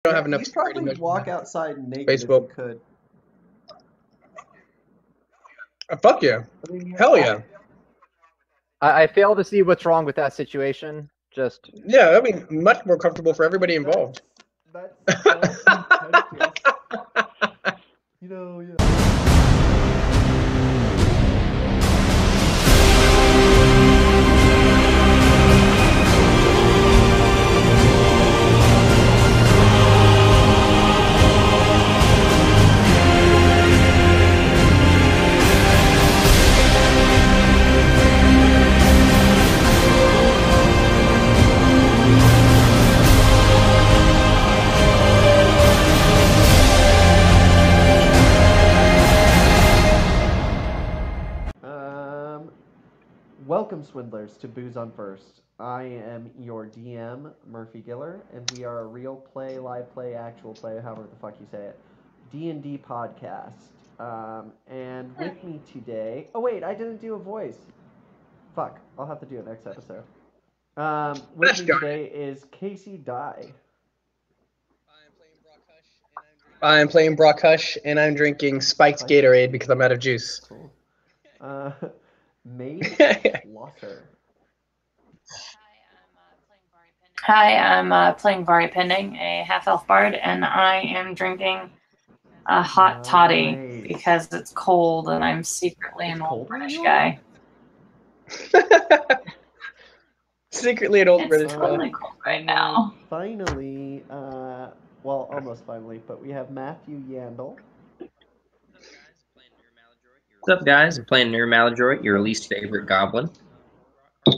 don't have enough You'd security probably measures walk on outside naked if you Facebook. could. Fuck yeah. Hell yeah. I fail to see what's wrong with that situation. Just Yeah, I mean, much more comfortable for everybody involved. That's contentious. You know, yeah. Welcome, swindlers, to Booze on First. I am your DM, Murphy Giller, and we are a real play, live play, actual play, however the fuck you say it, D&D podcast. And with me today... Oh, wait, I didn't do a voice. Fuck, I'll have to do it next episode. With me today is Casey Dye. I'm playing Brock Hush, and I'm drinking spiked Gatorade because I'm out of juice. Cool. Maid Losser. Hi, I'm playing Vari Pending, a half-elf bard, and I am drinking a hot toddy because it's cold and I'm secretly an old British guy. Secretly an old British guy. It's totally cold right now. Finally, well, almost finally, but we have Matthew Yandel. What's up, guys? I'm playing Nir Maladroit, your least favorite goblin.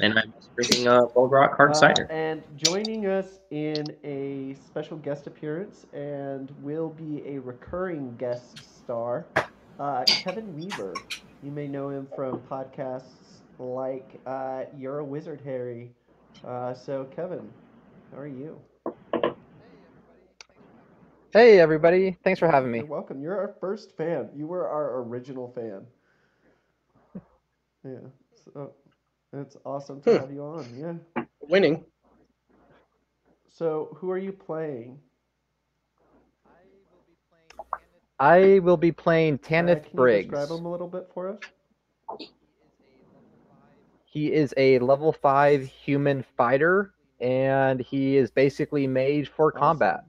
And I'm drinking Old Rock Hard Cider. And joining us in a special guest appearance and will be a recurring guest star, Kevin Weaver. You may know him from podcasts like You're a Wizard, Harry. So, Kevin, how are you? hey, everybody! Thanks for having me. You're welcome. You're our first fan. You were our original fan. Yeah. So it's awesome to have you on. Yeah. Winning. So, who are you playing? I will be playing Tanith Briggs. Can you describe him a little bit for us? He is a level 5 human fighter, and he is basically made for combat.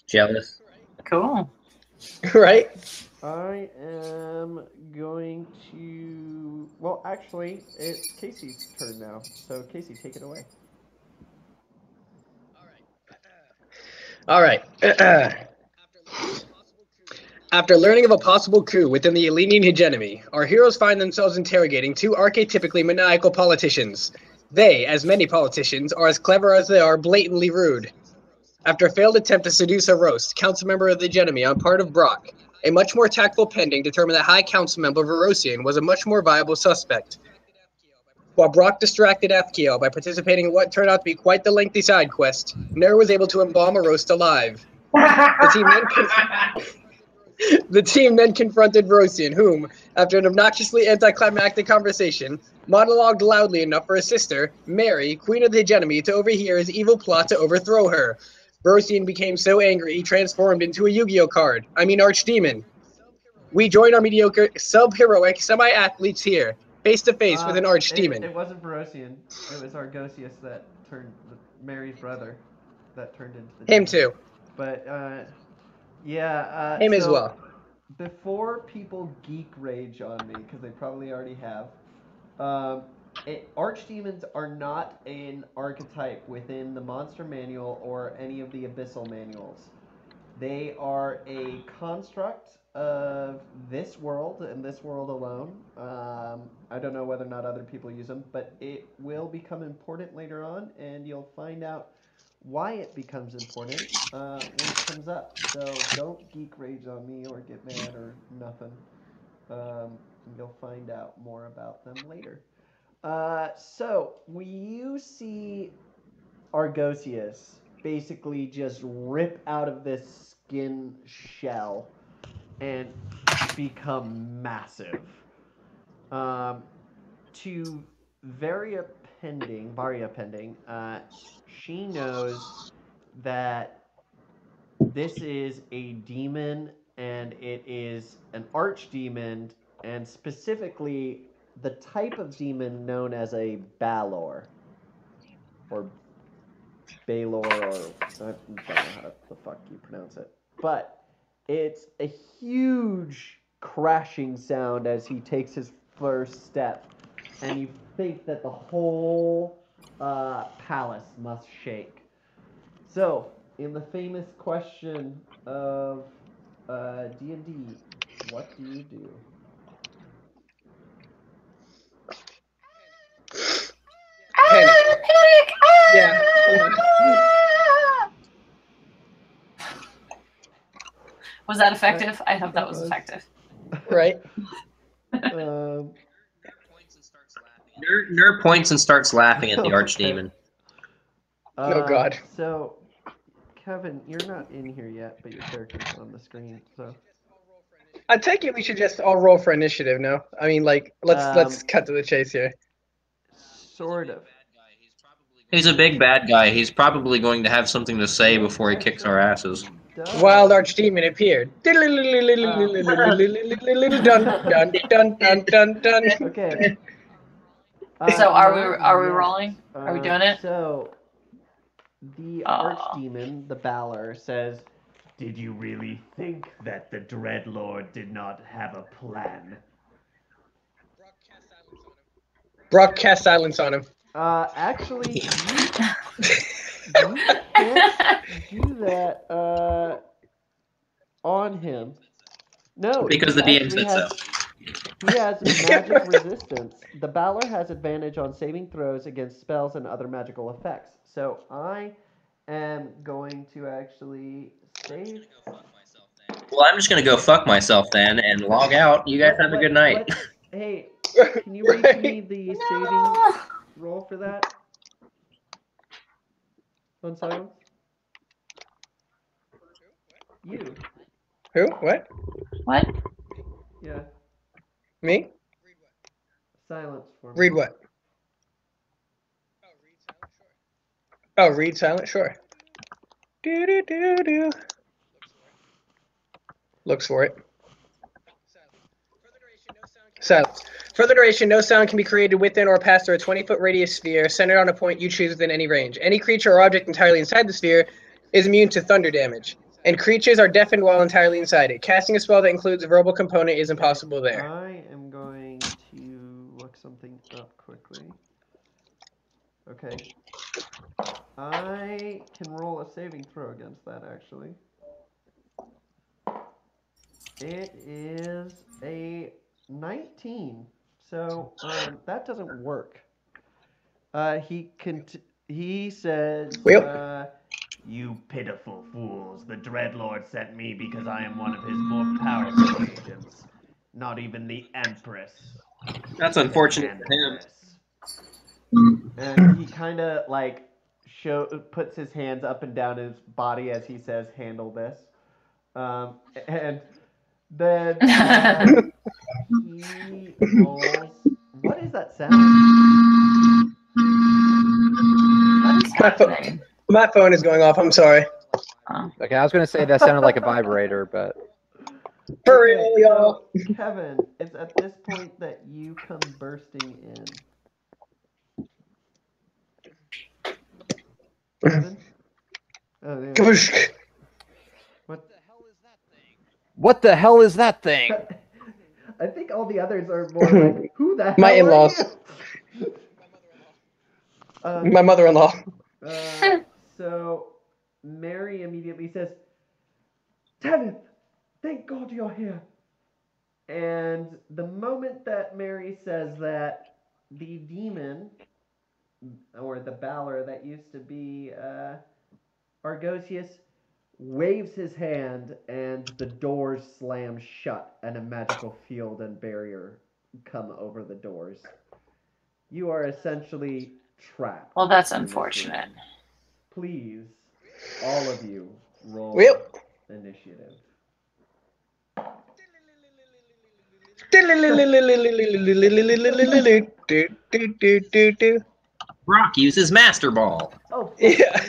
Jealous. Cool. Right? I am going to... Well, actually, it's Casey's turn now. So, Casey, take it away. All right. After learning of a possible coup within the Elenian hegemony, our heroes find themselves interrogating two archetypically maniacal politicians. They, as many politicians, are as clever as they are blatantly rude. After a failed attempt to seduce a roast, council member of the hegemony on part of Brock, a much more tactful pending determined that High Council member Verosian was a much more viable suspect. While Brock distracted Athkiel by participating in what turned out to be quite the lengthy side quest, Ner was able to embalm a roast alive. The team then confronted Verosian, whom, after an obnoxiously anticlimactic conversation, monologued loudly enough for his sister, Mary, Queen of the Hegemony, to overhear his evil plot to overthrow her. Verosian became so angry he transformed into a Yu-Gi-Oh card. Archdemon. We join our mediocre, sub-heroic semi-athletes here, face to face with an Archdemon. It wasn't Verosian. It was Argosius that turned Mary's brother that turned into the Him demon. too. But yeah. Him as well. Before people geek rage on me, because they probably already have, Archdemons are not an archetype within the Monster Manual or any of the Abyssal manuals. They are a construct of this world and this world alone. I don't know whether or not other people use them, but it will become important later on, and you'll find out why it becomes important when it comes up. So don't geek rage on me or get mad or nothing. You'll find out more about them later. So you see Argosius basically just rip out of this skin shell and become massive. To Varia Pending, she knows that this is a demon, and it is an archdemon, and specifically the type of demon known as a Balor, or Balor, or I don't know how the fuck you pronounce it. But it's a huge crashing sound as he takes his first step, and you think that the whole palace must shake. So, in the famous question of D&D, what do you do? Panic. Panic! Yeah. Was that effective? I hope that was effective. Right. Um, Ner points and starts laughing at the Okay. archdemon. Oh, God. So, Kevin, you're not in here yet, but your character's on the screen. So, I take it we should just all roll for initiative now. I mean, like, let's cut to the chase here. sort of. He's a big bad guy. He's probably going to have something to say before he kicks our asses. Wild archdemon appeared. Dun dun dun dun dun dun. Okay. So are we not yet. rolling? Are we doing it? So, the archdemon, the Balor, says, "Did you really think that the Dreadlord did not have a plan?" Brock cast silence on him. Actually, you can't do that on him. No, Because the DM said so. He has magic resistance. The Balor has advantage on saving throws against spells and other magical effects. So I am going to actually save. Well, I'm just going to go fuck myself then and log out. You guys have a good night. Hey, can you read to me the saving roll for that? On silence? You. Who? What? What? Yeah. Me? Silence for me. Read what? Oh, read silent? Sure. Do do do do. Looks for it. Silence. For the duration, no sound can be created within or past through a 20-foot radius sphere centered on a point you choose within any range. Any creature or object entirely inside the sphere is immune to thunder damage, and creatures are deafened while entirely inside it. Casting a spell that includes a verbal component is impossible there. I am going to look something up quickly. Okay. I can roll a saving throw against that, actually. It is a 19. So that doesn't work. He says, "You pitiful fools, the Dreadlord sent me because I am one of his more powerful agents. Not even the Empress." That's unfortunate for him. And he kind of like puts his hands up and down his body as he says, "Handle this." And then he rolls. What is that sound? What is happening? My phone is going off. I'm sorry. Oh. Okay, I was going to say that sounded like a vibrator, but... For real, y'all. So, Kevin, it's at this point that you come bursting in. Kevin? Oh, yeah. What the hell is that thing? What the hell is that thing? I think all the others are more like, who the hell My are in-laws. you? My mother-in-law. So Mary immediately says, "Tennant, thank God you're here." And the moment that Mary says that, the demon, or the Balor that used to be Argosius, waves his hand and the doors slam shut and a magical field and barrier come over the doors. You are essentially trapped. Well, that's unfortunate. Please, all of you, roll initiative. Brock uses Master Ball. Oh, Yeah.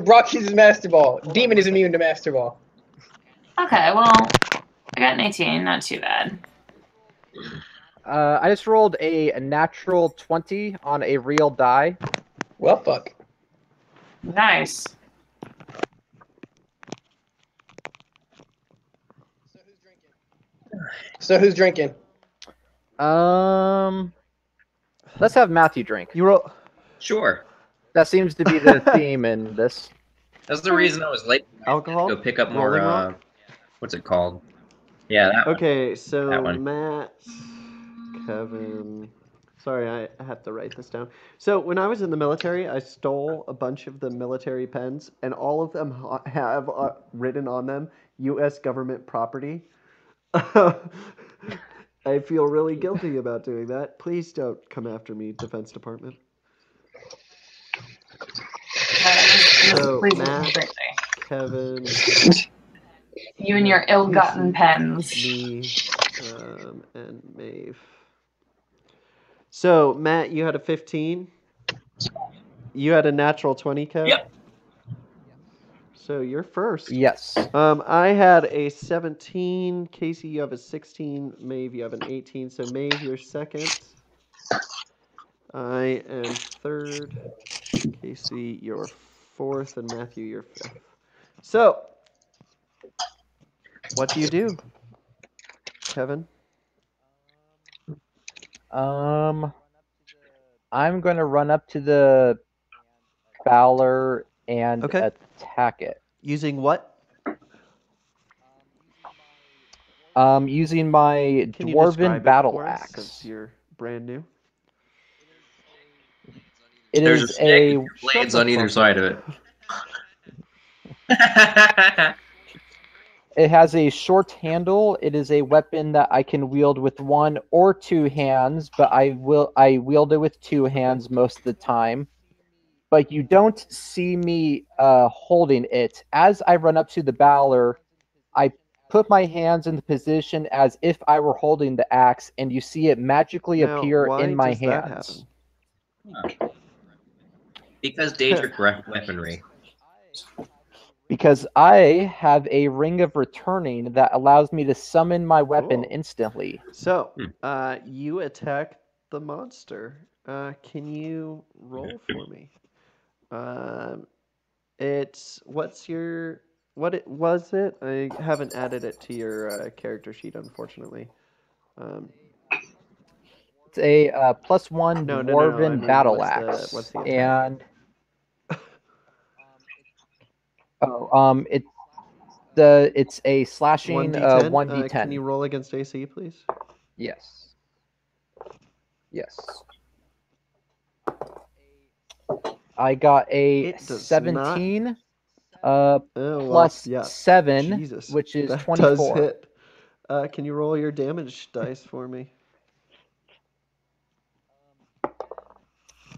Brock uses Master Ball. Demon is immune to Master Ball. Okay, well, I got an 18. Not too bad. I just rolled a natural 20 on a real die. Well, fuck. Nice. So who's drinking? Let's have Matthew drink. You roll. Sure. That seems to be the theme in this. That's the reason I was late. Alcohol? Go pick up more. Rolling Rock? What's it called? Yeah, that one. Okay, so That one. Matt, Kevin. Sorry, I have to write this down. So when I was in the military, I stole a bunch of the military pens, and all of them have written on them U.S. government property. I feel really guilty about doing that. Please don't come after me, Defense Department. So Please Matt, don't Kevin, you and your ill-gotten pens. me, and Maeve. So Matt, you had a 15. You had a natural 20, Kev? Yep. So you're first. Yes. I had a 17. Casey, you have a 16. Maeve, you have an 18. So Maeve, you're second. I am third. Casey, you're fourth. And Matthew, you're fifth. So, what do you do, Kevin? I'm going to run up to the Balor and attack it. Using what? Using my Can you dwarven describe battle it for us, axe. since you're brand new. There's is a stick a with blades on either side of it. It has a short handle. It is a weapon that I can wield with one or two hands, but I wield it with two hands most of the time. But you don't see me holding it. As I run up to the Balor, I put my hands in the position as if I were holding the axe, and you see it magically appear in my hands. Because Daedric weaponry. Because I have a ring of returning that allows me to summon my weapon instantly. So, you attack the monster. Can you roll for me? What it was it? I haven't added it to your character sheet, unfortunately. It's a +1 dwarven battle axe, what's the attack? and it's a slashing 1d10. 1d10. Can you roll against AC, please? Yes. I got a 17 plus 7, Jesus. which is that 24. Does hit. Can you roll your damage dice for me?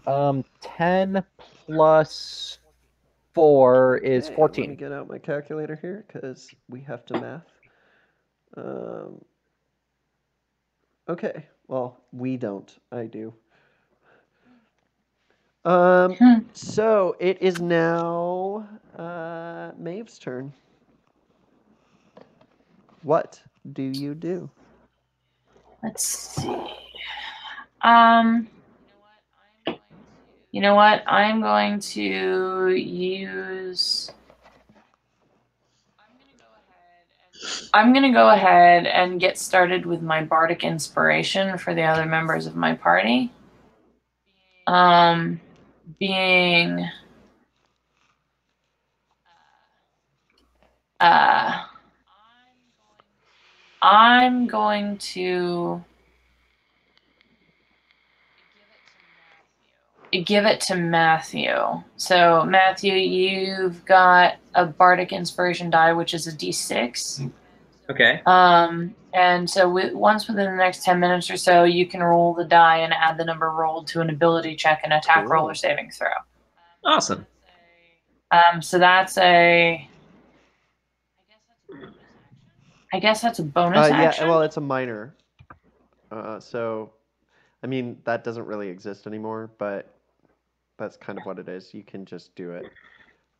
10 plus 4 is 14. Let me get out my calculator here because we have to math. Okay. Well, we don't. I do. So it is now Maeve's turn. What do you do? Let's see. You know what? I'm going to use. I'm going to go ahead and get started with my bardic inspiration for the other members of my party. Being I'm going to give it to Matthew. So Matthew, you've got a bardic inspiration die, which is a d6. Okay. And so once within the next 10 minutes or so, you can roll the die and add the number rolled to an ability check, and attack roll or saving throw. Awesome. So that's a. I guess that's a bonus action. Yeah, well, it's a minor. So, I mean, that doesn't really exist anymore, but that's kind of what it is. You can just do it.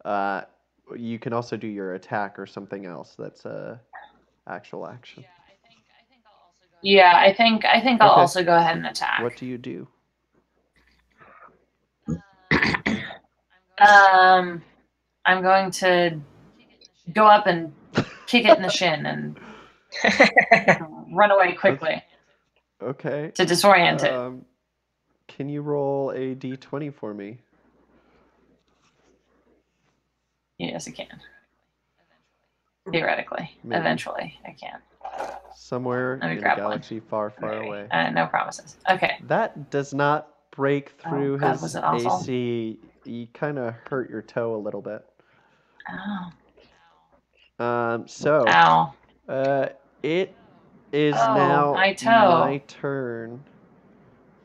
You can also do your attack or something else that's a actual action. Yeah, I think I'll Okay. also go ahead and attack. What do you do? I'm going to go up and kick it in the shin and run away quickly Okay. to disorient it. Can you roll a d20 for me? Yes, I can. Theoretically. Maybe. Eventually, I can. Somewhere Let me in a grab galaxy one. far, far Maybe. away. No promises. Okay. That does not break through God, his was it awful? AC. You kind of hurt your toe a little bit. Ow. So, Ow. it is Oh, now my toe. my turn.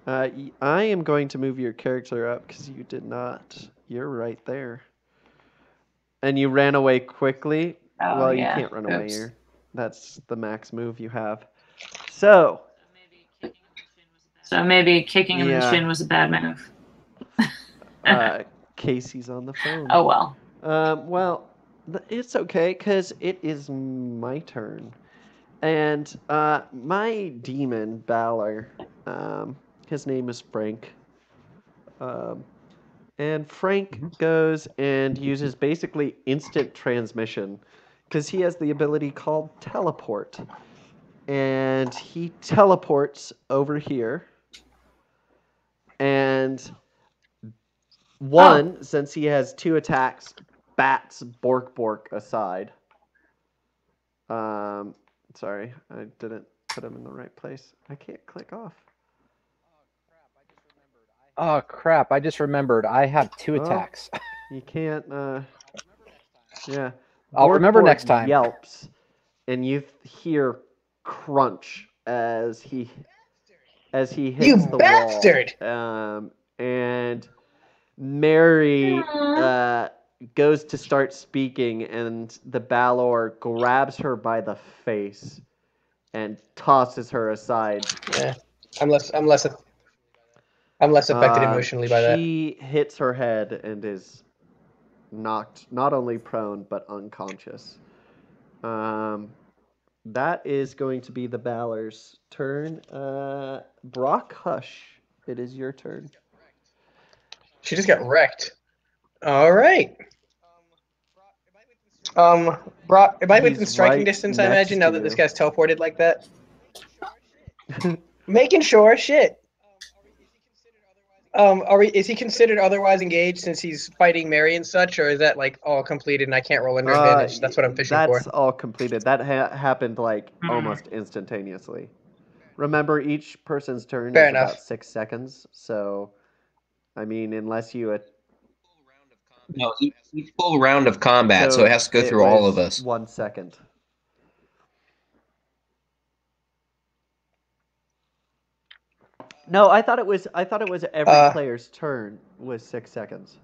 I am going to move your character up because you did not. You're right there. And you ran away quickly. Oh, Well, yeah. you can't run away Oops. here. That's the max move you have. So, So maybe kicking him in the Yeah. shin was a bad move. Casey's on the phone. Oh, well. Well, it's okay because it is my turn. And my demon, Balor, his name is Frank. And Frank goes and uses basically instant transmission because he has the ability called teleport. And he teleports over here. And since he has 2 attacks, bats Bork aside. Sorry, I didn't put him in the right place. I can't click off. Oh crap! I just remembered. I have 2 attacks. You can't. Yeah. I'll remember Bork next time. Yelps, and you hear crunch as he hits You the bastard! wall. And Mary goes to start speaking, and the Balor grabs her by the face and tosses her aside. Yeah, I'm less affected emotionally by that. She hits her head and is knocked not only prone but unconscious. That is going to be the Balor's turn. Brock Hush, it is your turn. She just got wrecked. All right. Brock, am I within He's striking right distance? I next imagine now to that this you. guy's teleported like that. Making sure. Shit. Is he considered otherwise engaged since he's fighting Mary and such, or is that like all completed and I can't roll under advantage? That's what I'm fishing for. That's all completed. That happened like almost instantaneously. Remember, each person's turn Fair is enough. about 6 seconds. So, I mean, unless you No, each full round of combat, so it has to go through all of us. 1 second. No, I thought it was every player's turn was 6 seconds.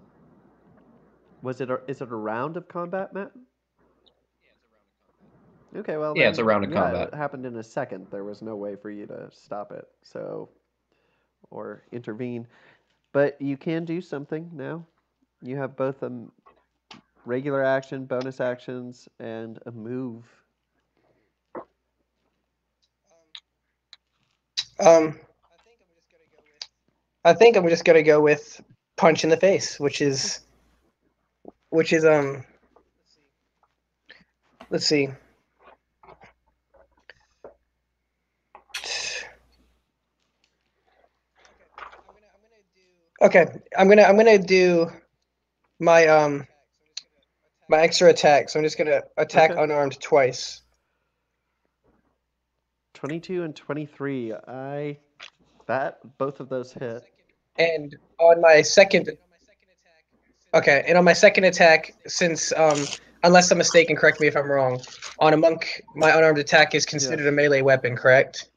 Is it a round of combat, Matt? Okay, well then, Yeah, it's a round of combat. It happened in a second. There was no way for you to stop it, or intervene. But you can do something now. You have both a regular action, bonus actions, and a move. I think I'm just gonna go with punch in the face, which is let's see. Okay, I'm gonna do my my extra attack. So I'm just gonna attack unarmed twice. 22 and 23. Both of those hit. And on my second attack, since unless I'm mistaken, correct me if I'm wrong, on a monk, my unarmed attack is considered a melee weapon, correct?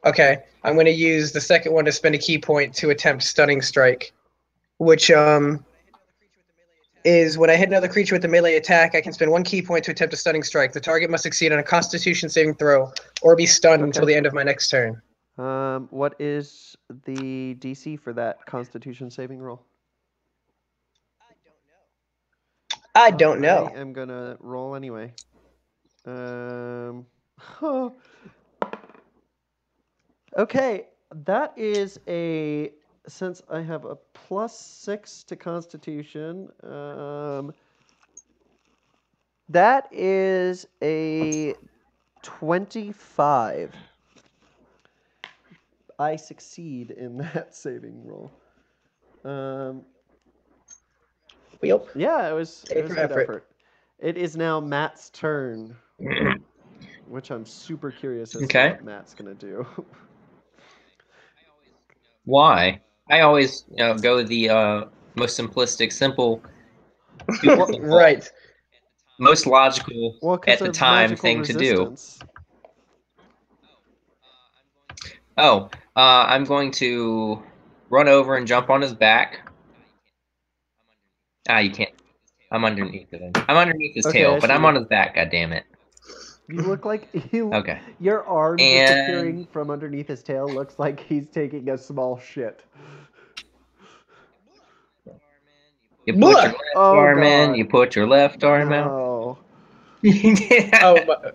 Okay, I'm going to use the second one to spend a key point to attempt Stunning Strike, which is when I hit another creature with a melee attack, I can spend 1 key point to attempt a Stunning Strike. The target must succeed on a Constitution saving throw or be stunned until the end of my next turn. What is the DC for that Constitution saving roll? I don't know. I am gonna roll anyway. Okay, that is a, since I have a +6 to Constitution, that is a 25. I succeed in that saving roll. Yep. Yeah, it was A a for good effort. effort. It is now Matt's turn, which I'm super curious as to Okay. what Matt's gonna do. Why? I always go the most simplistic, simple, Right. most logical Well, because at the of time magical thing to do. resistance. Oh, I'm going to run over and jump on his back. Ah, you can't. I'm underneath of him. I'm underneath his Okay, tail, I but see I'm you. on his back. God damn it. You look like you. Okay. Your arm just And- appearing from underneath his tail looks like he's taking a small shit. You put your left Oh, arm in. God. You put your left arm out. No. Oh,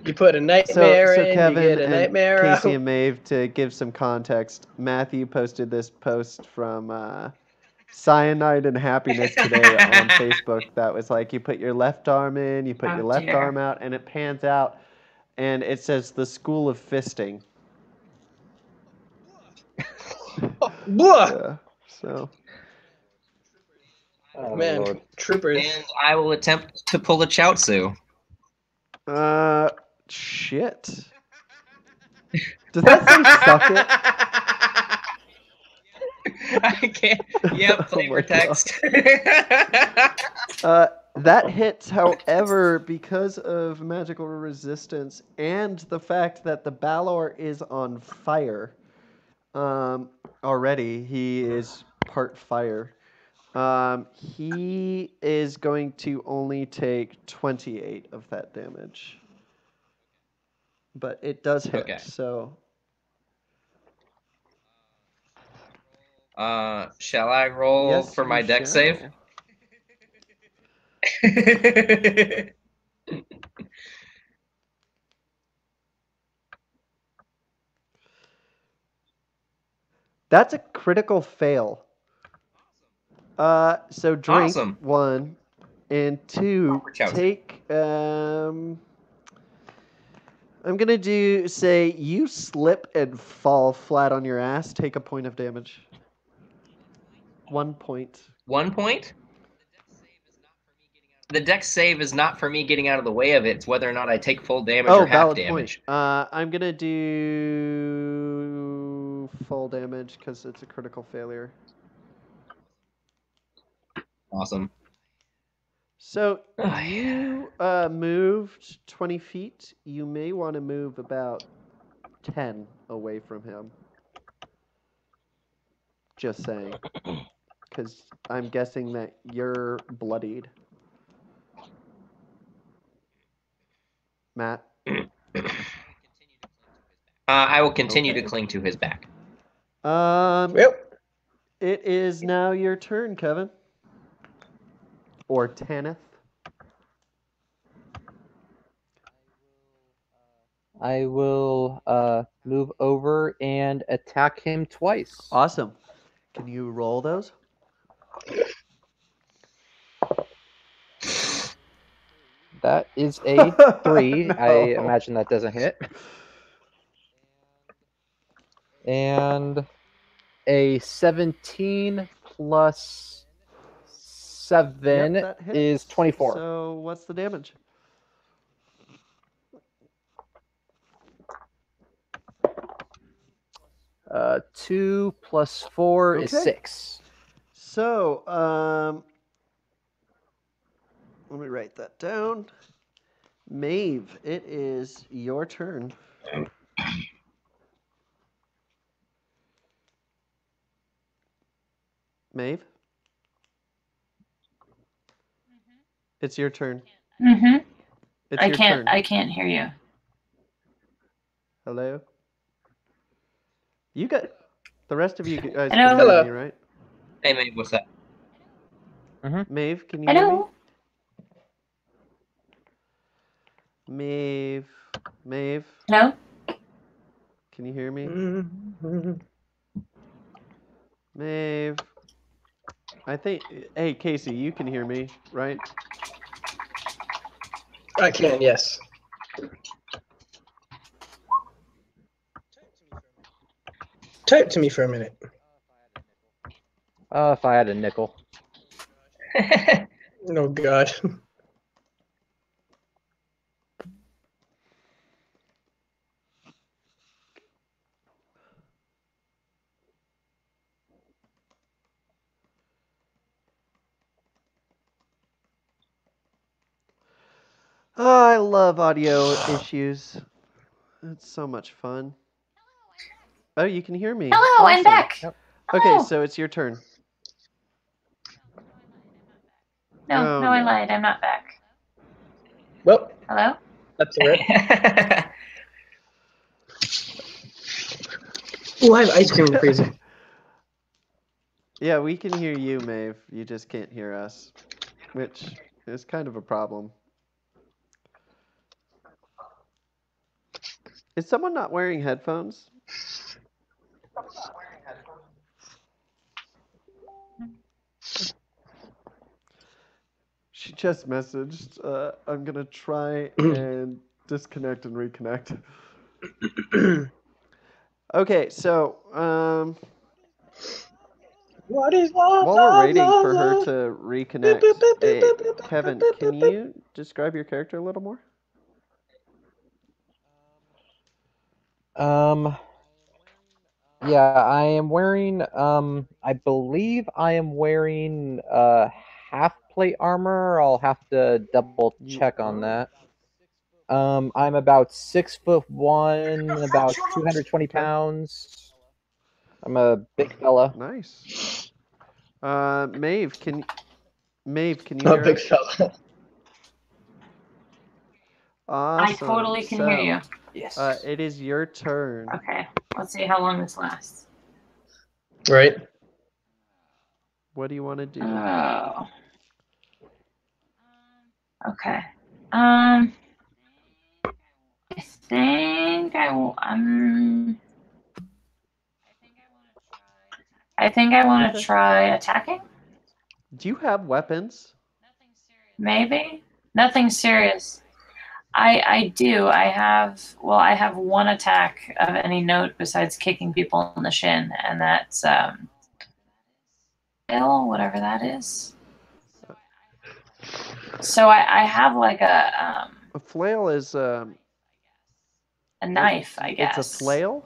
you put a nightmare So in, Kevin you get a and nightmare Casey out. and Maeve, to give some context, Matthew posted this post from Cyanide and Happiness today on Facebook that was like, you put your left arm in, you put Oh, your left dear. arm out, and it pans out, and it says the School of Fisting. Blah! Yeah, so. Oh, Man, Lord. troopers. And I will attempt to pull a Chaozu. Shit. Does that say suck it? I can't. Yep, Oh my flavor text. That hits, however, because of magical resistance and the fact that the Balor is on fire. Already, he is part fire. He is going to only take 28 of that damage. But it does hit, Okay. so. Shall I roll Yes, for my you deck save? shall. That's a critical fail. So drink Awesome. 1 and 2. Ciao. Take I'm gonna say you slip and fall flat on your ass. Take a point of damage. 1 point. 1 point? The deck save is not for me getting out of the way of it. It's whether or not I take full damage or half valid damage. point. I'm gonna do full damage because it's a critical failure. Awesome. So Oh, you moved 20 feet. You may want to move about 10 away from him. Just saying. Because I'm guessing that you're bloodied. Matt? I will continue Okay. to cling to his back. Yep. It is now your turn, Kevin. Or Tanith. I will move over and attack him twice. Awesome. Can you roll those? That is a 3. No. I imagine that doesn't hit. And a 17 plus 7 Yep, that hits. is 24. So what's the damage? Uh, 2 plus 4 is Okay. 6. So, let me write that down. Maeve, it is your turn. Maeve? It's your turn. Mm-hmm. It's your turn. I can't hear you. Hello? You got... The rest of you guys Hello. can hear me, right? Hey, mate, what's that? Maeve, can you hear me? Hello. Maeve. Hello. Can you hear me? Mm-hmm. Maeve. I think. Hey, Casey, you can hear me, right? I can, yes. Type to me for a minute. If I had a nickel. Oh God. Oh, I love audio issues. It's so much fun. Oh, you can hear me. Hello, I'm Awesome. back. Yep. Okay, Hello. so it's your turn. No, Oh, I no. lied. I'm not back. Well, Hello. that's a rip. Ooh, I have ice cream in the freezer. Yeah, we can hear you, Maeve. You just can't hear us, which is kind of a problem. Is someone not wearing headphones? She just messaged, I'm gonna try and disconnect and reconnect. Okay, so, What is love? while we're waiting for her to reconnect, hey, Kevin, can you describe your character a little more? Yeah, I am wearing, I believe I am wearing half plate armor. I'll have to double check on that. I'm about 6'1", about 220 pounds. I'm a big fella. Nice. Maeve, can you Oh, hear big us? fella. Awesome. I totally can hear you. Yes. It is your turn. Okay. Let's see how long this lasts. Right. What do you want to do? Oh. Okay. I think I will. I think I want to Okay. try attacking. Do you have weapons? Maybe. Nothing serious. I do. I have one attack of any note besides kicking people in the shin, and that's whatever that is. So I have like a flail is a knife, I guess. It's a flail?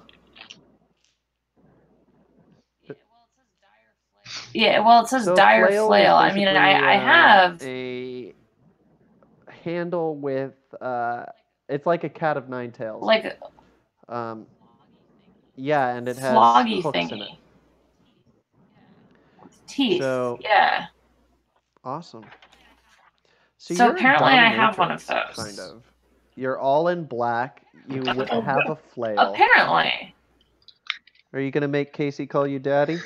Yeah, well, it says So dire flail is flail. I mean, basically, I have a handle with it's like a cat of nine tails. like yeah, and it has floggy hooks thingy. in it. Teeth. So yeah. awesome. So you're apparently a I have one of dominatrix, those. kind of. You're all in black. You have a flail. Apparently. Are you gonna make Casey call you daddy?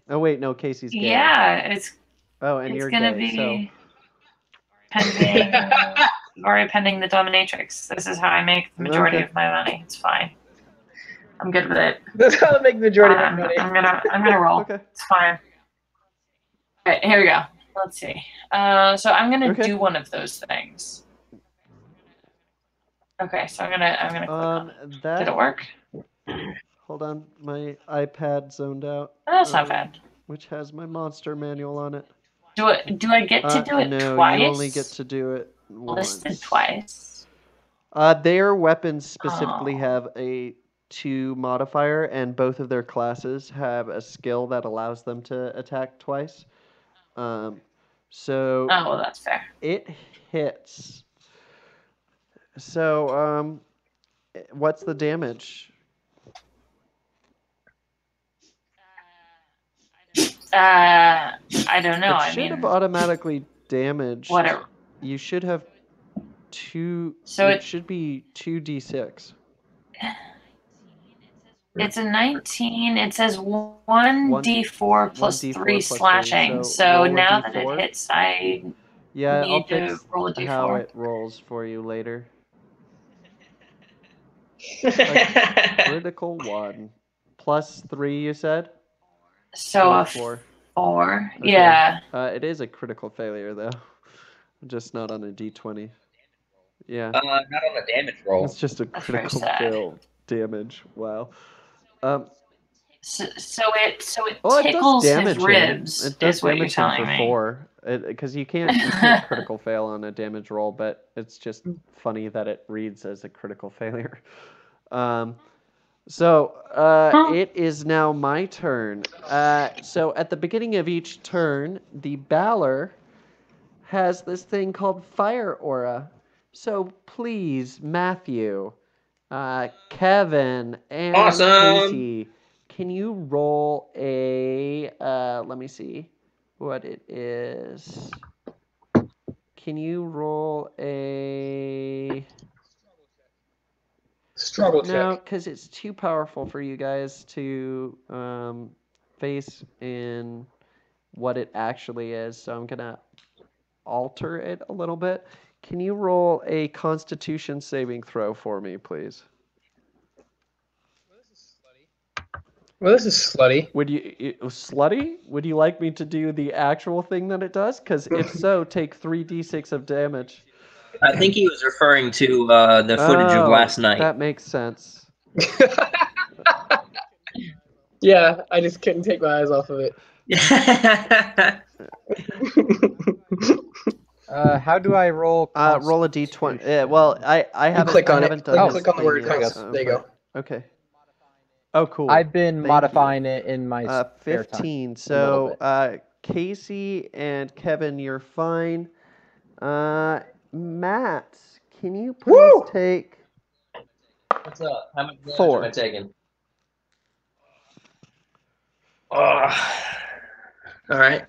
Oh wait, no, Casey's gay. Yeah, it's you're gonna gay. be pending the dominatrix. This is how I make the majority of my money. It's fine. I'm good with it. That's how to make the majority of money. I'm gonna roll. Okay. It's fine. All right, here we go. Let's see. So I'm gonna do one of those things. Okay, so I'm gonna click on it. Did it work? Hold on, my iPad zoned out. That's not bad. Which has my monster manual on it. Do I get to do it no, twice? you only get to do it once. Listed twice. Their weapons specifically have a 2 modifier, and both of their classes have a skill that allows them to attack twice. So. Oh, well, that's fair. It hits. So, what's the damage? I don't know. It should have automatically damaged. Whatever. You should have 2. So it should be 2d6. It's a 19. It says 1d4 plus 1d4 3 plus 3, slashing. so So roll a now that d4. it hits, I Yeah, I'll need to fix roll a d4. how it rolls for you later. Critical 1. Plus 3, you said? So a 4. 4. Okay. Yeah. It is a critical failure, though. Just not on a d20. Yeah. Not on a damage roll. It's just a That's very critical sad. fail damage. Wow. So it Well, it does tickles damage his ribs. him. It does is what you're damage him telling for me. 4. Because you can't critical fail on a damage roll, but it's just funny that it reads as a critical failure. It is now my turn. So at the beginning of each turn, the Balor has this thing called Fire Aura. So please, Matthew, Kevin, and Awesome. Casey, can you roll a, let me see what it is. Can you roll a... Struggle check. No, because it's too powerful for you guys to face in what it actually is. So I'm going to alter it a little bit. Can you roll a Constitution saving throw for me, please? Well, this is slutty. Slutty? Would you like me to do the actual thing that it does? Because if so, take 3d6 of damage. I think he was referring to the footage of last night. That makes sense. Yeah, I just couldn't take my eyes off of it. How do I roll? Roll a d20. Well, I haven't. Click on I it. haven't done Click on the word. There There you go. Okay. Oh, cool. I've been Thank modifying you. it in my spare 15. time. So, Casey and Kevin, you're fine. Matt, can you please take... What's up? How much damage 4. am I taking? Oh. All right.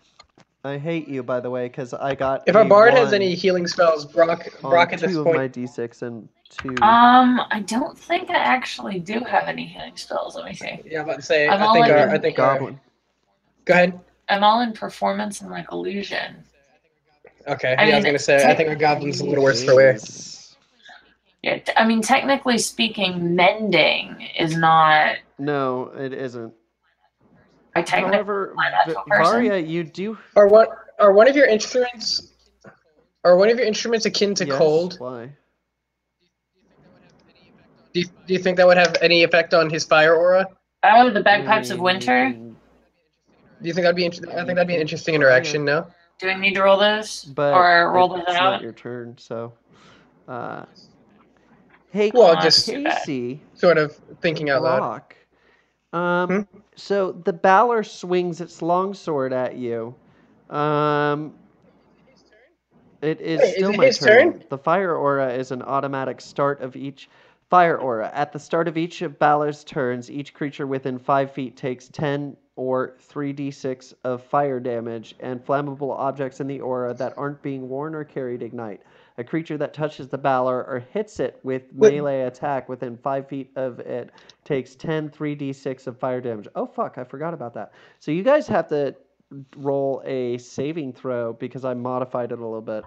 I hate you, by the way, because I got. If our bard has any healing spells, Brock at this 2 point. of my d6 and 2. I don't think I actually do have any healing spells. Let me see. Yeah, I'm about to say. I'm I think goblin. Go ahead. I'm all in performance and like illusion. Okay. I I was mean, gonna say. I think our goblin's a little worse for wear. Yeah, I mean, technically speaking, mending is not. No, it isn't. However, Varia, you do. Are one of your instruments? Are one of your instruments akin to cold? Why? Do you think that would have any effect on his fire aura? Oh, the bagpipes of winter. Do you think that'd be? I think that'd be an interesting interaction. No. Do I need to roll those or roll those out? It's not your turn, so. Hey, just Casey. Sort of thinking out loud. So the Balor swings its longsword at you. It is still my turn. The fire aura is an automatic start of each fire aura. At the start of each of Balor's turns, each creature within 5 feet takes 10 or 3d6 of fire damage, and flammable objects in the aura that aren't being worn or carried ignite. A creature that touches the Balor or hits it with melee attack within 5 feet of it takes 10 3d6 of fire damage. Oh, fuck, I forgot about that. So you guys have to roll a saving throw because I modified it a little bit.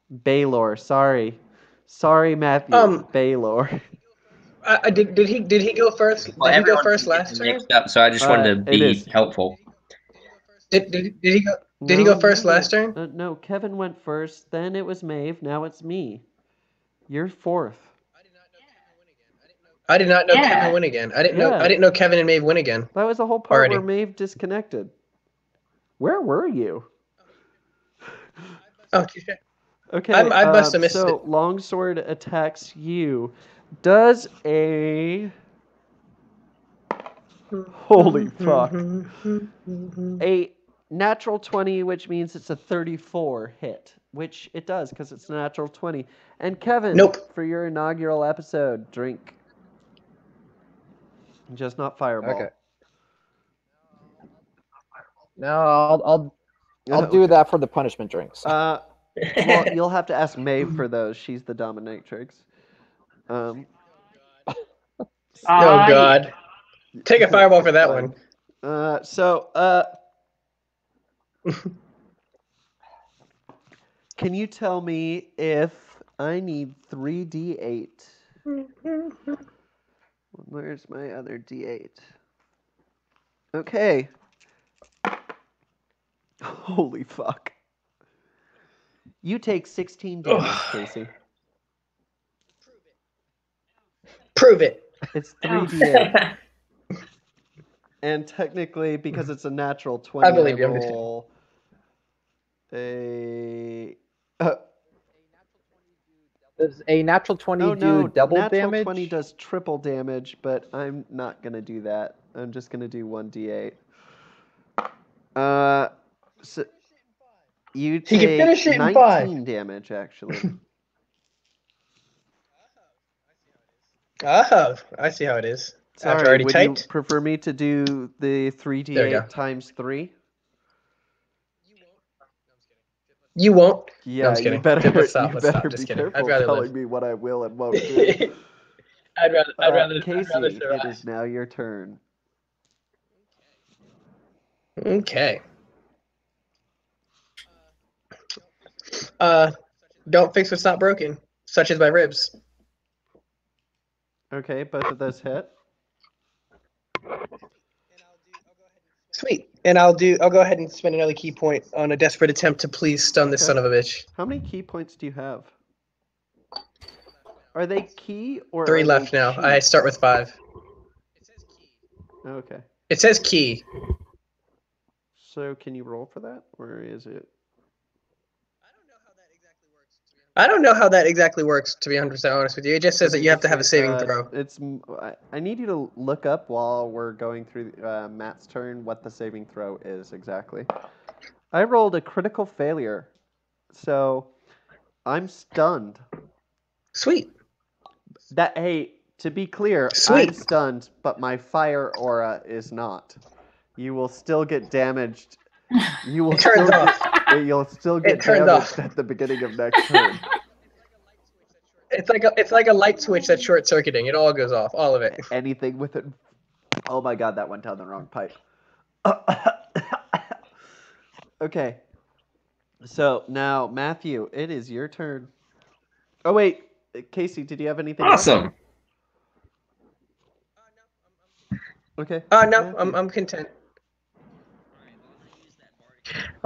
Balor, sorry. Sorry, Matthew. Balor. Did he go first? Well, did he go first last turn? Mixed up, so I just wanted to be helpful. Did he go? Did he go first last turn? No, Kevin went first. Then it was Maeve. Now it's me. You're fourth. I did not know Kevin win again. I didn't know Kevin and Maeve win again. That was the whole part where Maeve disconnected. Where were you? Okay. Okay. I must have missed it. So longsword attacks you. Does a holy fuck a natural 20, which means it's a 34 hit, which it does because it's a natural 20. And Kevin, for your inaugural episode, drink. Just not Fireball. Okay. No, I'll do that for the punishment drinks. Well, you'll have to ask Maeve for those. She's the dominatrix. Oh God. Take a fireball for that one. Can you tell me if I need 3d8? Where's my other d8? Okay. Holy fuck. You take 16 damage, Casey. Prove it. It's 3d8. And technically, because it's a natural 20, I believe you. roll a... Does a natural 20 Oh do no, double natural damage? 20 does triple damage, but I'm not going to do that. I'm just going to do 1d8. So you He can finish take it in 19 damage, actually. Oh, I see how it is. After Sorry, already would typed? you prefer me to do the There we go. 3d8 times 3? You won't. Yeah, No, I'm just kidding. you better, Let's stop. you Let's better stop. be Just kidding. careful I'd rather telling live. me what I will and won't do. I'd rather Casey, survive. it is now your turn. Okay. Don't fix what's not broken, such as my ribs. Okay, both of those hit. Sweet. And I'll go ahead and spend another key point on a desperate attempt to please stun this Okay. son of a bitch. How many key points do you have? Are they key or 3 are left they now. chi? I start with 5. Okay. It says key. So can you roll for that, or is it? I don't know how that exactly works, to be 100% honest with you. It just says that you have to have a saving throw. I need you to look up while we're going through Matt's turn what the saving throw is exactly. I rolled a critical failure, so I'm stunned. Sweet. Hey, to be clear, Sweet. I'm stunned, but my fire aura is not. You will still get damaged. You will turns still off. You'll still get turns damaged off. at the beginning of next turn. It's like a light switch that's short circuiting. It all goes off, all of it. Anything with it. Oh my god, that went down the wrong pipe. Okay. So now, Matthew, it is your turn. Oh wait, Casey, did you have anything else? Awesome. Okay. No, Matthew. I'm content.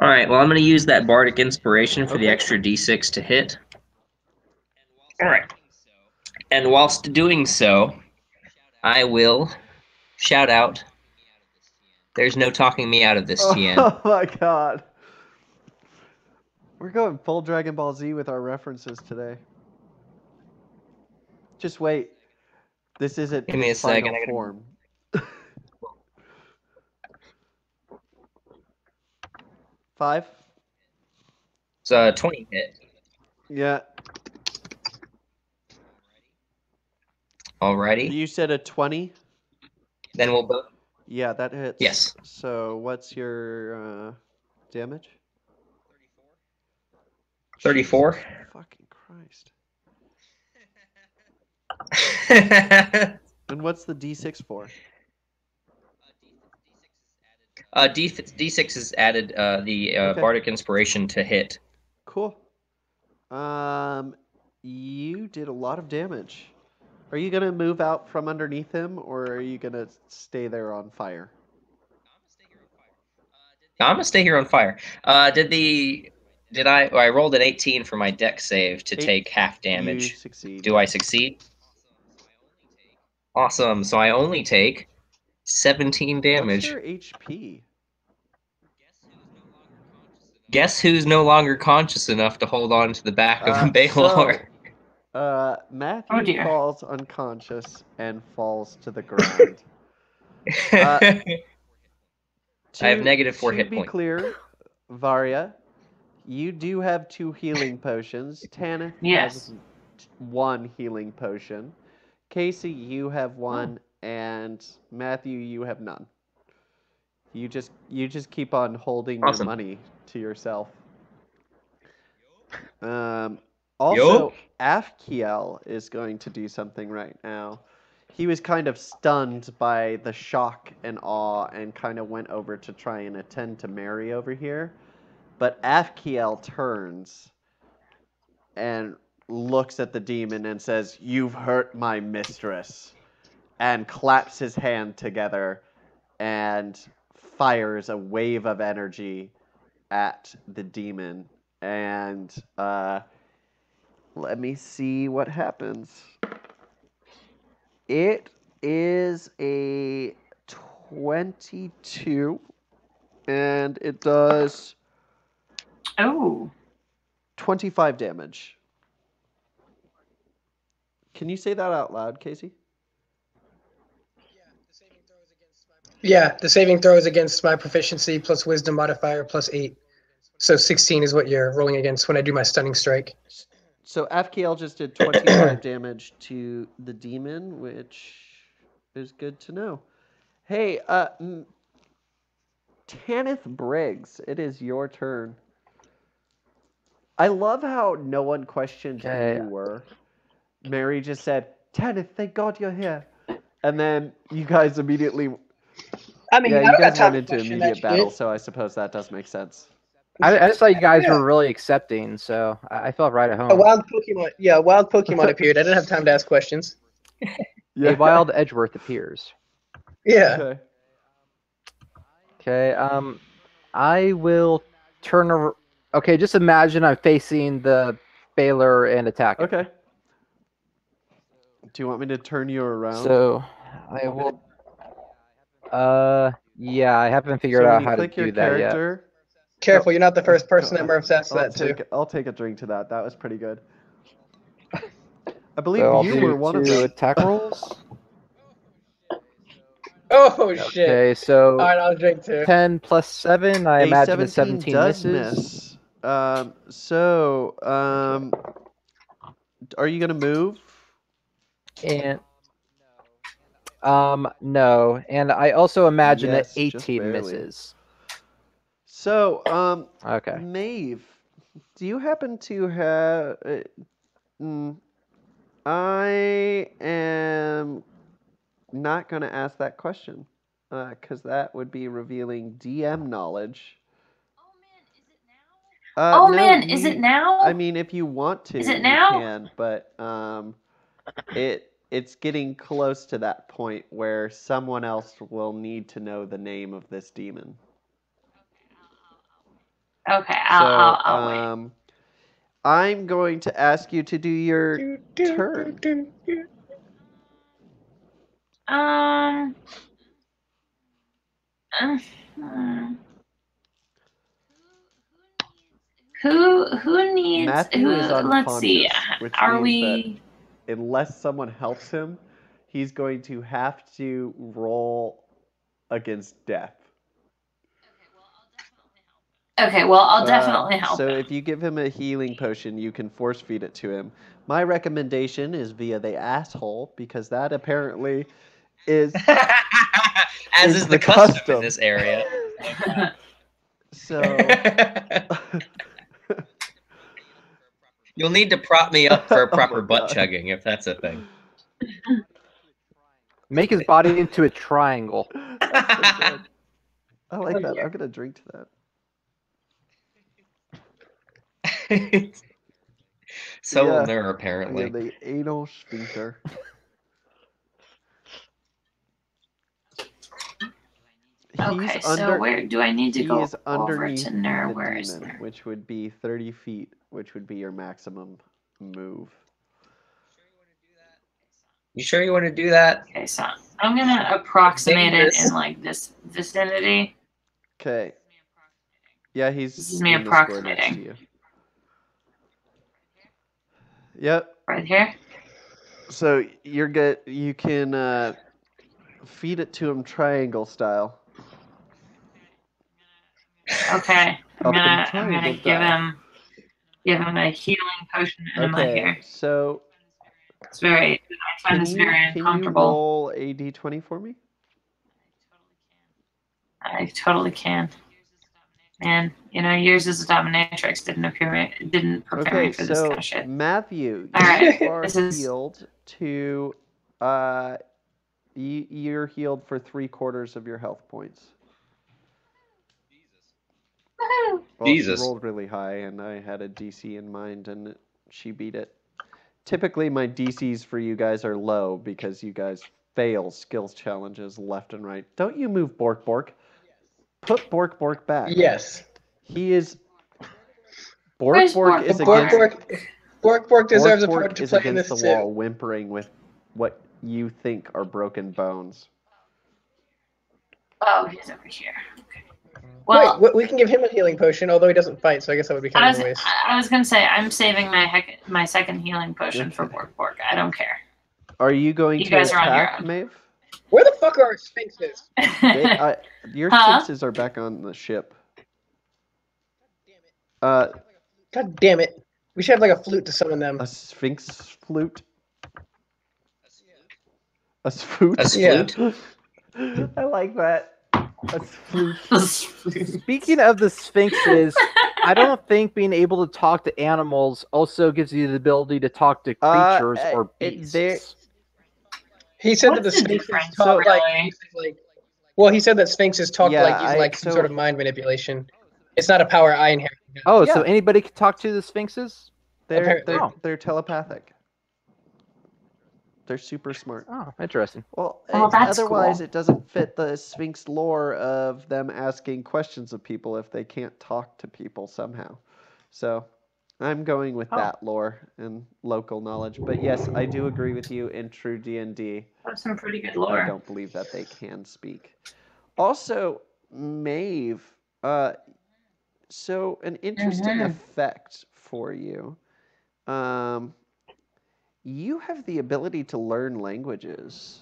All right, well, I'm going to use that Bardic Inspiration for the Okay. extra D6 to hit. All right. And whilst doing so, I will shout out, "There's no talking me out of this, TN." Oh my god. We're going full Dragon Ball Z with our references today. Just wait. This isn't Give me his a second, final I gotta- form. Five? It's a 20 hit. Yeah. Alrighty. You said a 20? Then we'll both. Yeah, that hits. Yes. So what's your damage? 34. Jesus fucking Christ. And what's the D6 for? D6 is added the Okay. Bardic Inspiration to hit. Cool. You did a lot of damage. Are you gonna move out from underneath him, or are you gonna stay there on fire? I'm gonna stay here on fire. I rolled an 18 for my deck save to take half You damage. succeed. Do I succeed? Awesome. So I only take 17 damage. What's your HP? Guess who's no longer conscious enough to hold on to the back of Balor? Matthew dear. falls unconscious and falls to the ground. I have negative 4 hit To be points. clear, Varya, you do have 2 healing potions. Tanith Yes. has 1 healing potion. Casey, you have 1, and Matthew, you have none. You just keep on holding Awesome. your money to yourself. Also, Afkiel is going to do something right now. he was kind of stunned by the shock and awe and kind of went over to try and attend to Mary over here. But Afkiel turns and looks at the demon and says, "You've hurt my mistress," and claps his hand together and fires a wave of energy at the demon. And let me see what happens. It is a 22, and it does 25 damage. Can you say that out loud, Casey? Yeah, the saving throw is against my proficiency plus wisdom modifier plus 8. So 16 is what you're rolling against when I do my stunning strike. So Afkiel just did 25 damage to the demon, which is good to know. Hey, Tanith Briggs, it is your turn. I love how no one questioned who you were. Mary just said, "Tanith, thank God you're here." And then you guys immediately... I mean, yeah, you guys went into immediate battle, so I suppose that does make sense. I just thought you guys were really accepting, so I felt right at home. A wild Pokemon appeared. I didn't have time to ask questions. A wild Edgeworth appears. Yeah. Okay, I will turn okay, just imagine I'm facing the Balor and attack it. Okay. Do you want me to turn you around? So, I will... yeah, I haven't figured out how to do that yet. Careful, you're not the first person that Murph's asked that too. I'll take a drink to that. That was pretty good. I believe So you were one of them. attack rolls. Oh shit! Okay, so all right, I'll drink too. 10 plus 7. I imagine the 17 does misses. Miss. Are you gonna move? And no, and I also imagine that 18 misses. So, okay. Maeve, do you happen to have... I am not going to ask that question, because that would be revealing DM knowledge. Is it now? I mean, if you want to, is it now? you can, but it's getting close to that point where someone else will need to know the name of this demon. Okay, I'll wait. I'm going to ask you to do your turn. Who needs Matthew is unconscious, let's see. Which Are means that unless someone helps him, he's going to have to roll against death. Okay, well, I'll definitely help So him. if you give him a healing potion, you can force feed it to him. My recommendation is via the asshole, because that apparently is... As is the custom in this area. So... You'll need to prop me up for a proper butt chugging, if that's a thing. Make his body into a triangle. That's pretty good. I like that. I'm going to drink to that. So will there, apparently. Yeah, the anal sphincter. Okay, so where do I need to go over to Ner? Where is Ner? Which would be 30 feet, which would be your maximum move. You sure you want to do that? Okay, so I'm going to approximate it in, like, this vicinity. Okay. Yeah, This is me approximating. Yep. Right here? So you're good. You can feed it to him triangle style. Okay. I'm gonna give him a healing potion enema here. So it's I find this very uncomfortable. Can you roll a d20 for me? I totally can. Man, yours is a dominatrix. Didn't prepare me for this kind of shit. Matthew, all right, you are healed to You're healed for 3/4 of your health points. Woohoo! Well, Jesus. she rolled really high, and I had a DC in mind, and she beat it. Typically, my DCs for you guys are low because you guys fail skills challenges left and right. Don't you move, Bork Bork. Put Bork Bork back. Yes. He is... Where's Bork is Bork against... Bork deserves a Bork point to is play in against this the wall, too. whimpering with what you think are broken bones. Oh, he's over here. Okay. Well, Wait, we can give him a healing potion, although he doesn't fight, so I guess that would be kind of a waste. I was gonna say I'm saving my second healing potion for Bork. I don't care. Are you going You to guys are on your attack, own. Maeve? Where the fuck are our sphinxes? Your Huh? sphinxes are back on the ship. God damn it. We should have like a flute to summon them. A sphinx flute? A flute? A flute? I like that. A flute. Speaking of the sphinxes, I don't think being able to talk to animals also gives you the ability to talk to creatures or beasts. He said that What's the the sphinxes difference, talk really? well, he said that sphinxes talk Yeah, using like some sort of mind manipulation. It's not a power I inherit. Oh, Yeah. so anybody can talk to the sphinxes? They're telepathic. They're super smart. Oh, interesting. Well, that's otherwise cool. it doesn't fit the Sphinx lore of them asking questions of people if they can't talk to people somehow. So I'm going with that lore and local knowledge. But yes, I do agree with you. In true D&D, That's some pretty good I lore. don't believe that they can speak. Also, Maeve, so an interesting effect for you. You have the ability to learn languages.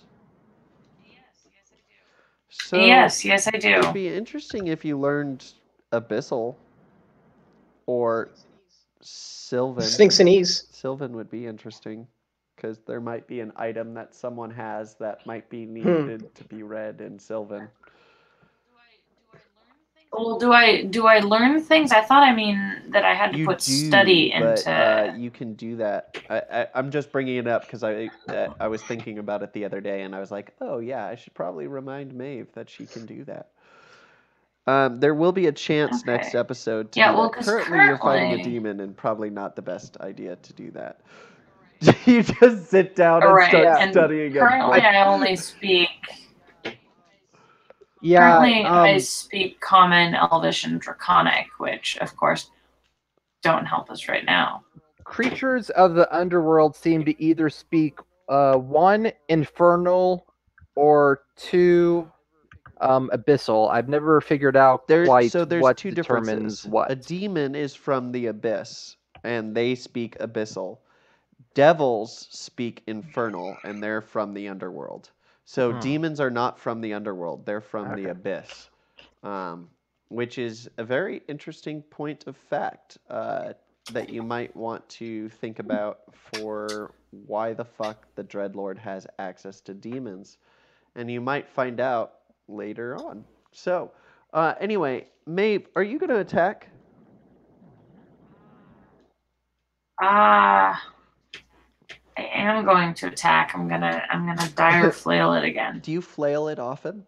So Yes, I do. It'd be interesting if you learned Abyssal or Sylvan. Sphinxinese. Sylvan would be interesting because there might be an item that someone has that might be needed to be read in Sylvan. Well, do I learn things? I thought that I had to put study but, into. you can do that. I'm just bringing it up because I was thinking about it the other day and I was like, oh yeah, I should probably remind Maeve that she can do that. There will be a chance next episode to do that. Currently, you're fighting a demon and probably not the best idea to do that. You just sit down and start studying. Currently, I only speak. Yeah. Currently, I speak Common, Elvish, and Draconic, which, of course, don't help us right now. Creatures of the underworld seem to either speak 1 infernal or 2 abyssal. I've never figured out there's what two determines differences. what. A demon is from the abyss, and they speak abyssal. Devils speak infernal, and they're from the underworld. So demons are not from the underworld; they're from the abyss, which is a very interesting point of fact that you might want to think about for why the fuck the Dreadlord has access to demons, and you might find out later on. So, anyway, Maeve, are you going to attack? I am going to attack. I'm gonna dire flail it again. Do you flail it often?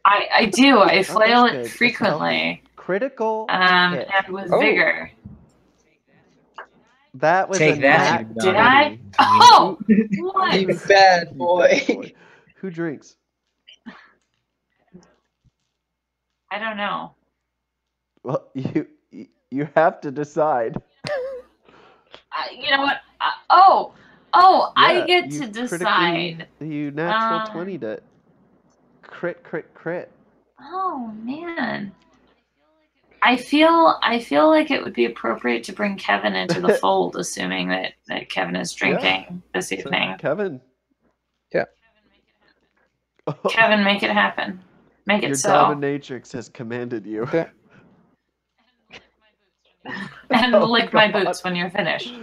I do. I flail it frequently. Critical. And with vigor. That was Take a that. Did I? Oh, what? You bad boy. Who drinks? I don't know. Well, you have to decide. You know what? I get to decide. You natural 20'd it. Crit. Oh man. I feel like it would be appropriate to bring Kevin into the fold, assuming that Kevin is drinking this evening. So, Kevin. Yeah. Kevin, make it happen. Make it so. Your dominatrix has commanded you. Okay. And lick my boots when you're finished.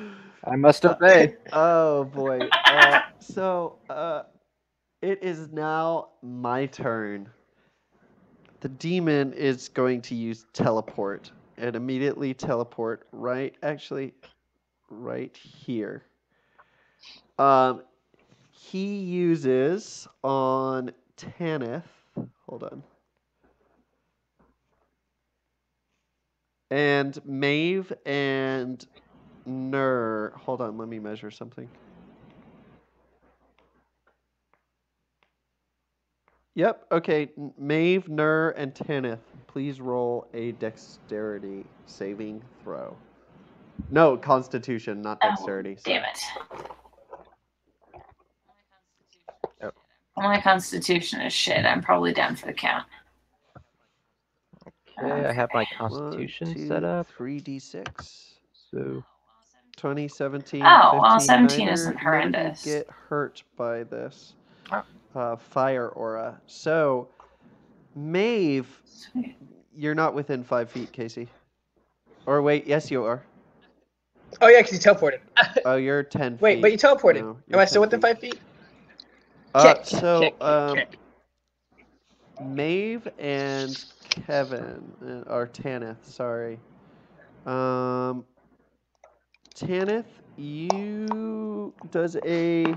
I must obey. Oh boy. It is now my turn. The demon is going to use teleport and immediately teleport right here. he uses on Tanith. Hold on. And Maeve and Nur. Hold on, let me measure something. Yep, okay. Maeve, Nur, and Tanith, please roll a dexterity saving throw. No, Constitution, not dexterity. Oh, damn it. Oh. My Constitution is shit. I'm probably down for the count. Okay, I have my Constitution set up. 3d6. So 2017. Oh, 15. well, 17 Neither, isn't horrendous. None of you get hurt by this Oh. fire aura. So, Maeve, Sweet. you're not within 5 feet, Casey. Or wait, yes, you are. Oh yeah, because you teleported. Oh, you're 10 feet. Wait, but you teleported. No, Am I still 10 within 5 feet? Kick. Maeve and Kevin, or Tanith, sorry. Tanith, you does a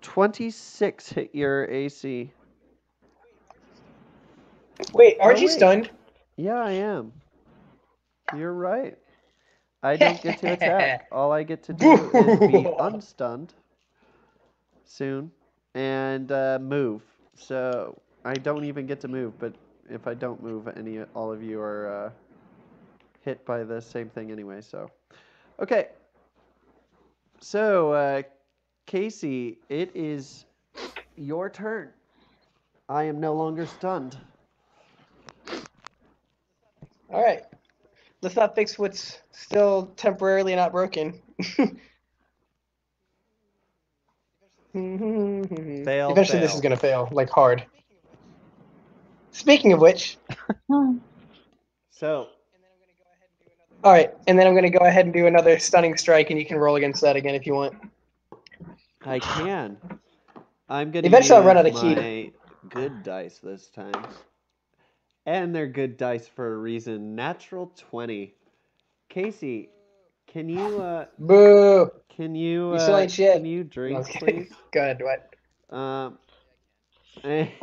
26 hit your AC? Wait, aren't you stunned? Yeah, I am. You're right. I don't get to attack. All I get to do is be unstunned soon and move. So I don't even get to move, but if I don't move, all of you are hit by the same thing anyway. So, okay. So, Casey, it is your turn. I am no longer stunned. All right. Let's not fix what's still temporarily not broken. Fail. Eventually, this is gonna fail, like hard. Speaking of which, So, all right, and then I'm gonna go ahead and do another stunning strike, and you can roll against that again if you want. I can. I'm gonna Eventually, I'll run out of use key. my good dice this time, and they're good dice for a reason. Natural 20. Casey, can you Boo! Can you You still ain't shit. Can you drink, please? Go ahead. What?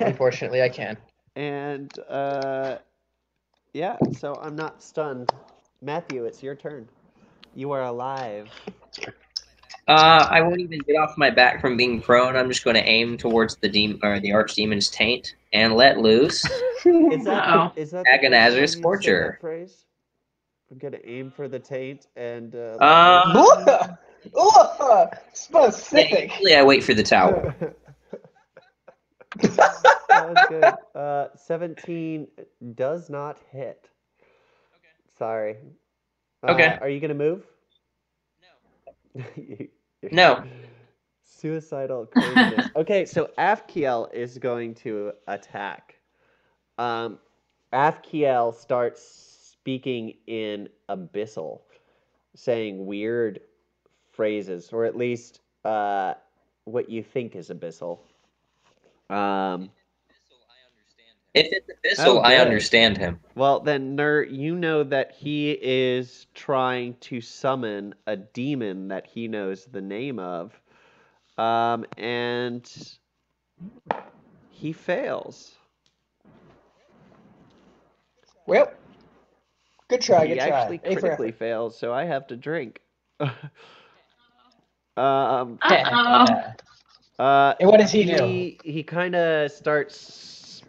Unfortunately, I can. And yeah. So I'm not stunned. Matthew, it's your turn. You are alive. I won't even get off my back from being prone. I'm just going to aim towards the archdemon's taint and let loose. Is that Agonizer Scorcher. Phrase? I'm gonna aim for the taint and. Specific. Usually I wait for the tower. That was good. 17 does not hit. Okay. Sorry. Okay. Are you gonna move? No. No. Suicidal craziness. Okay, so Afkiel is going to attack. Afkiel starts speaking in Abyssal, saying weird phrases, or at least what you think is Abyssal. If it's Abyssal, I understand him. Well, then, Nur, you know that he is trying to summon a demon that he knows the name of, and he fails. Well, good try. He actually critically fails, so I have to drink. And what does he do? He kind of starts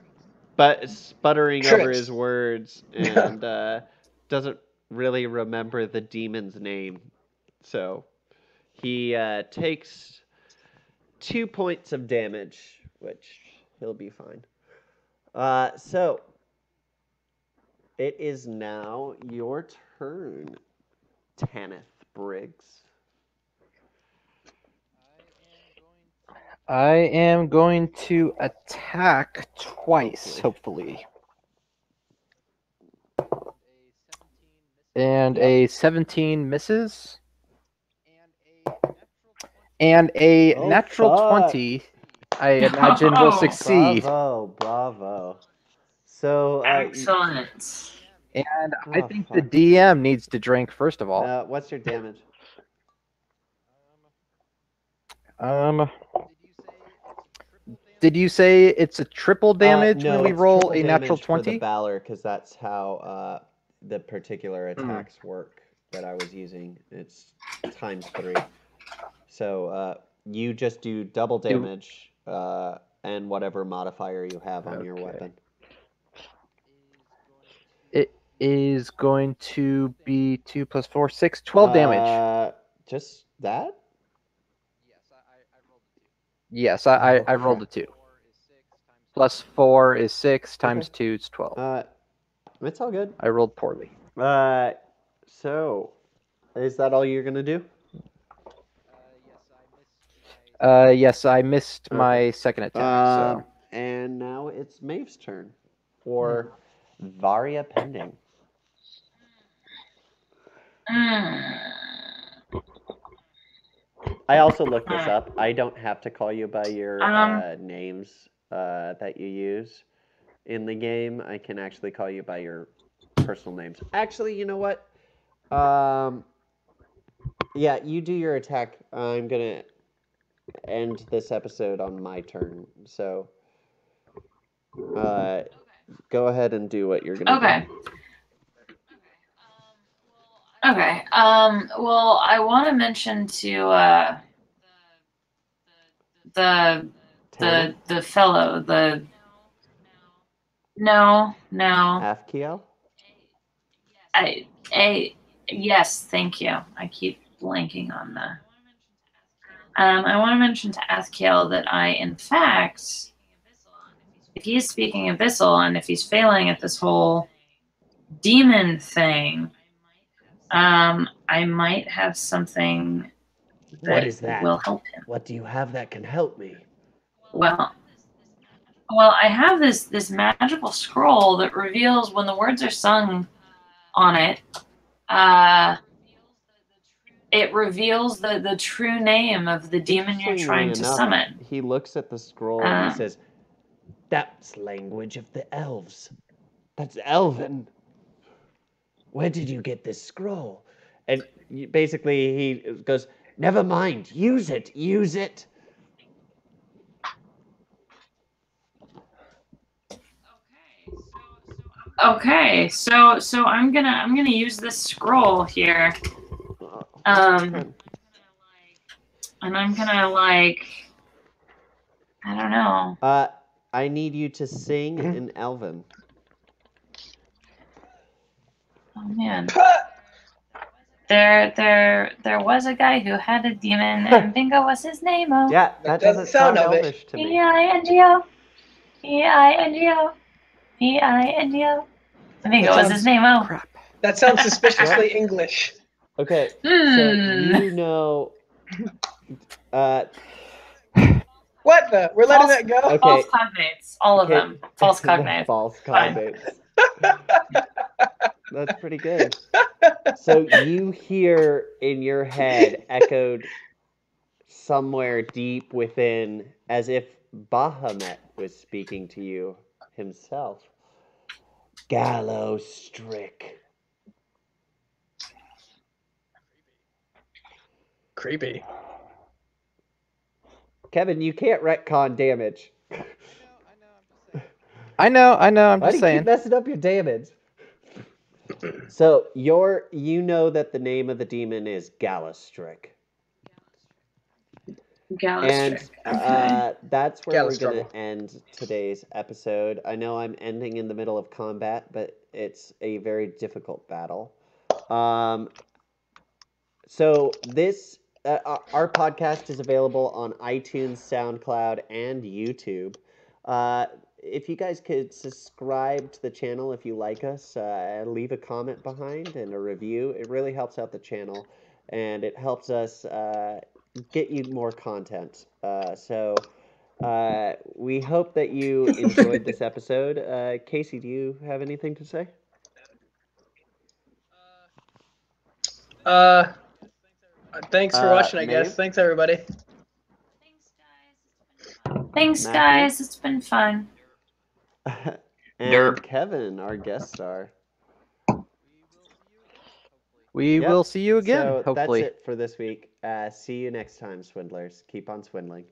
sputtering over his words and doesn't really remember the demon's name. So he takes 2 points of damage, which he'll be fine. So it is now your turn, Tanith Briggs. I am going to attack twice, hopefully. And a 17 misses. And a natural 20, I imagine, will succeed. Bravo. So excellent. And I think the DM needs to drink first of all. What's your damage? Did you say it's a triple damage no, when we it's roll triple a natural damage for the 20? Balor, because that's how the particular attacks work that I was using. It's ×3. So you just do double damage and whatever modifier you have on your weapon. It is going to be 2 + 4, 6, 12 damage. Just that? Yes, I rolled a 2. +4 is 6, times 2 is 12. It's all good. I rolled poorly. So, is that all you're gonna do? Yes, I missed my second attack, so... And now it's Maeve's turn. For Varia Pending. I also looked this up. I don't have to call you by your names that you use in the game. I can actually call you by your personal names. Actually, you know what? Yeah, you do your attack. I'm gonna end this episode on my turn. So, go ahead and do what you're gonna do. Okay. Well, I want to mention to the fellow, no. Afkiel? Yes, thank you. I keep blanking on the. I want to mention to Athkiel that I, in fact, if he's speaking Abyssal and if he's failing at this whole demon thing, I might have something that will help him. What do you have that can help me? Well, I have this magical scroll that reveals when the words are sung on it. It reveals the true name of the demon you're trying to summon. He looks at the scroll and he says, "That's language of the elves. That's Elven. Where did you get this scroll?" And basically he goes, "Never mind. Use it. Use it." Okay, so I'm gonna use this scroll here, and I'm gonna I don't know. I need you to sing in Elven. Oh man. There was a guy who had a demon, and Bingo was his name. Oh. Yeah, that doesn't sound Elvish to me. E-I-N-G-O. E-I-N-G-o. E-I-N-G-o. Bingo was his name. Oh. Crap. That sounds suspiciously English. Okay, so you know... What the? We're letting that go? Okay. False cognates. All of them. False cognates. False cognates. That's pretty good. So you hear in your head, echoed somewhere deep within, as if Bahamut was speaking to you himself. Gallows Strick. Creepy. Kevin, you can't retcon damage. I know, I'm Why just do you saying. keep messing up your damage? So you know that the name of the demon is Galastrick. And that's where we're going to end today's episode. I know I'm ending in the middle of combat, but it's a very difficult battle. So this our podcast is available on iTunes, SoundCloud, and YouTube. If you guys could subscribe to the channel if you like us, leave a comment behind and a review. It really helps out the channel, and it helps us get you more content. So we hope that you enjoyed this episode. Casey, do you have anything to say? Thanks for watching, I guess. Thanks, everybody. Thanks, guys. It's been fun. And Kevin, our guest star. We will see you again, So hopefully. that's it for this week. See you next time, swindlers. Keep on swindling.